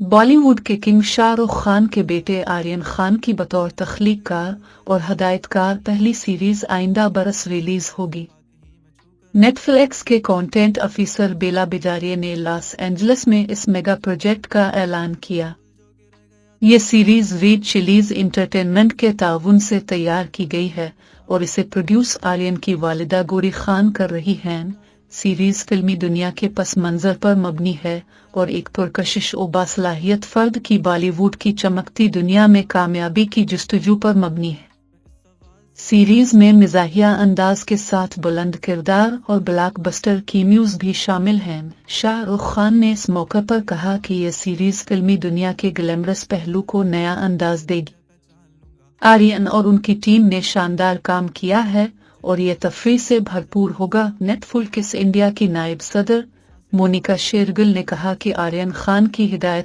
बॉलीवुड के किंग शाहरुख खान के बेटे आर्यन खान की बतौर तख्लीककार और हदायतकार पहली सीरीज आइंदा बरस रिलीज होगी। नेटफ्लिक्स के कंटेंट ऑफिसर बेला बिदारिया ने लॉस एंजलिस में इस मेगा प्रोजेक्ट का ऐलान किया। ये सीरीज रीड चिलीज इंटरटेनमेंट के ताउन से तैयार की गई है और इसे प्रोड्यूस आर्यन की वालिदा गौरी खान कर रही हैं। सीरीज फिल्मी दुनिया के पस मंजर पर मबनी है और एक पुरकशिश और बासलाहियत फर्द की बॉलीवुड की चमकती दुनिया में कामयाबी की जुस्तजू पर मबनी है। सीरीज में मिजाहिया अंदाज के साथ बुलंद किरदार और ब्लॉकबस्टर कीम्यूज भी शामिल हैं। शाहरुख खान ने इस मौके पर कहा कि यह सीरीज फिल्मी दुनिया के ग्लैमरस पहलू को नया अंदाज देगी। आर्यन और उनकी टीम ने शानदार काम किया है और यह तफरीह से भरपूर होगा। नेटफ्लिक्स इंडिया की नायब सदर मोनिका शेरगिल ने कहा कि आर्यन खान की हिदायत